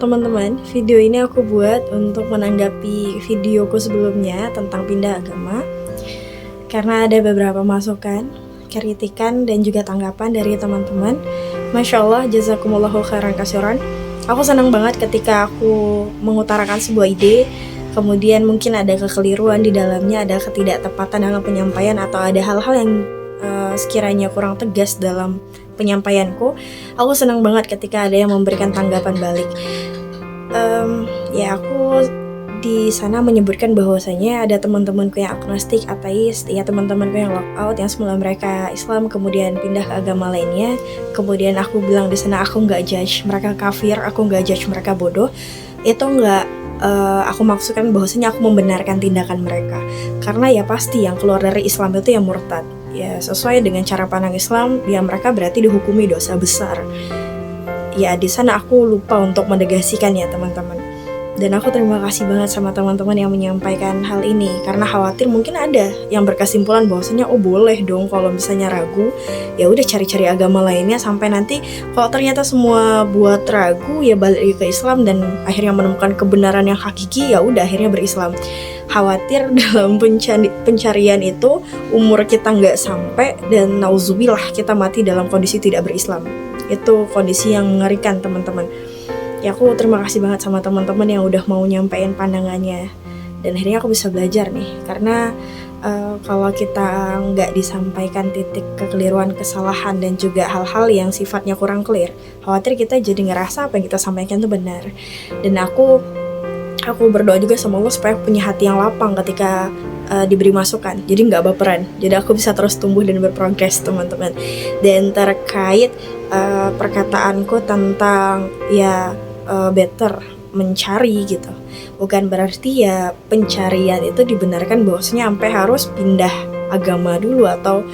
teman-teman, video ini aku buat untuk menanggapi videoku sebelumnya tentang pindah agama. Karena ada beberapa masukan, kritikan, dan juga tanggapan dari teman-teman. Masya Allah, jazakumullahu khairan kasiran. Aku senang banget ketika aku mengutarakan sebuah ide, kemudian mungkin ada kekeliruan di dalamnya, ada ketidaktepatan dalam penyampaian, atau ada hal-hal yang sekiranya kurang tegas dalam penyampaianku. Aku senang banget ketika ada yang memberikan tanggapan balik. Ya aku di sana menyebutkan bahwasanya ada teman-temanku yang agnostik, ateis, ya teman-temanku yang lockout, yang semula mereka Islam kemudian pindah ke agama lainnya. Kemudian aku bilang di sana aku nggak judge mereka kafir, aku nggak judge mereka bodoh. Itu nggak aku maksudkan bahwasanya aku membenarkan tindakan mereka, karena ya pasti yang keluar dari Islam itu yang murtad. Ya sesuai dengan cara pandang Islam, ya mereka berarti dihukumi dosa besar. Ya di sana aku lupa untuk menegasikan ya teman-teman. Dan aku terima kasih banget sama teman-teman yang menyampaikan hal ini, karena khawatir mungkin ada yang berkesimpulan bahwasanya oh boleh dong kalau misalnya ragu, ya udah cari-cari agama lainnya sampai nanti kalau ternyata semua buat ragu ya balik ke Islam dan akhirnya menemukan kebenaran yang hakiki, ya udah akhirnya berislam. Khawatir dalam pencarian itu umur kita nggak sampai dan nauzubillah kita mati dalam kondisi tidak berislam. Itu kondisi yang mengerikan teman-teman. Ya aku terima kasih banget sama teman-teman yang udah mau nyampein pandangannya, dan akhirnya aku bisa belajar nih, karena kalau kita nggak disampaikan titik kekeliruan, kesalahan, dan juga hal-hal yang sifatnya kurang clear, khawatir kita jadi ngerasa apa yang kita sampaikan itu benar. Dan aku berdoa juga sama Allah supaya punya hati yang lapang ketika diberi masukan, jadi nggak baperan, jadi aku bisa terus tumbuh dan berprogres teman-teman. Dan terkait perkataanku tentang ya better mencari gitu, bukan berarti ya pencarian itu dibenarkan bahwasanya sampai harus pindah agama dulu atau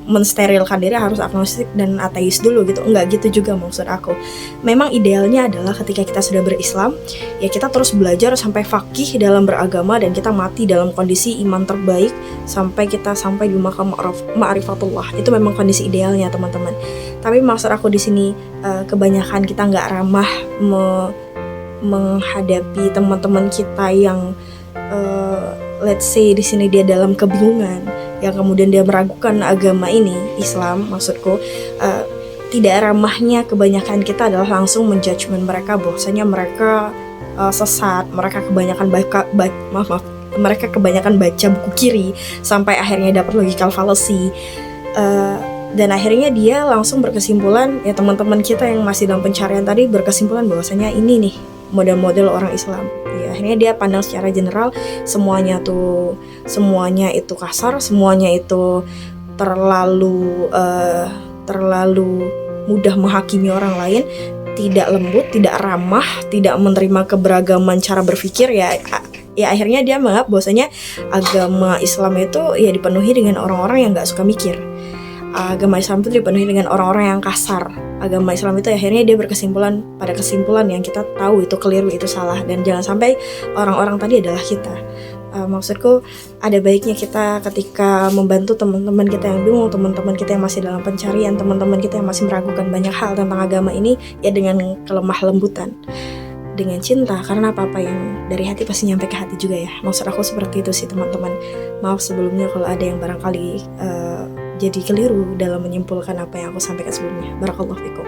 mensterilkan diri harus agnostik dan ateis dulu gitu. Enggak gitu juga maksud aku. Memang idealnya adalah ketika kita sudah berislam, ya kita terus belajar sampai faqih dalam beragama dan kita mati dalam kondisi iman terbaik sampai kita sampai di makam ma'rifatullah. Itu memang kondisi idealnya teman-teman. Tapi maksud aku di sini kebanyakan kita nggak ramah menghadapi teman-teman kita yang let's say di sini dia dalam kebingungan, yang kemudian dia meragukan agama ini, Islam maksudku. Tidak ramahnya kebanyakan kita adalah langsung menjudgment mereka bahwasanya mereka sesat, mereka kebanyakan mereka kebanyakan baca buku kiri sampai akhirnya dapat logical fallacy. Dan akhirnya dia langsung berkesimpulan, ya teman-teman kita yang masih dalam pencarian tadi berkesimpulan bahwasanya ini nih model-model orang Islam. Ya, akhirnya dia pandang secara general semuanya itu kasar, semuanya itu terlalu mudah menghakimi orang lain, tidak lembut, tidak ramah, tidak menerima keberagaman cara berpikir. Ya akhirnya dia menganggap bahwasanya agama Islam itu ya dipenuhi dengan orang-orang yang nggak suka mikir. Agama Islam itu dipenuhi dengan orang-orang yang kasar. Agama Islam itu akhirnya dia pada kesimpulan yang kita tahu itu keliru, itu salah, dan jangan sampai orang-orang tadi adalah kita. Maksudku ada baiknya kita ketika membantu teman-teman kita yang bingung, teman-teman kita yang masih dalam pencarian, teman-teman kita yang masih meragukan banyak hal tentang agama ini, ya dengan kelemah lembutan, dengan cinta, karena apa yang dari hati pasti nyampe ke hati juga ya. Maksud aku seperti itu sih teman-teman. Maaf sebelumnya kalau ada yang barangkali jadi keliru dalam menyimpulkan apa yang aku sampaikan sebelumnya. Barakallahu fikum.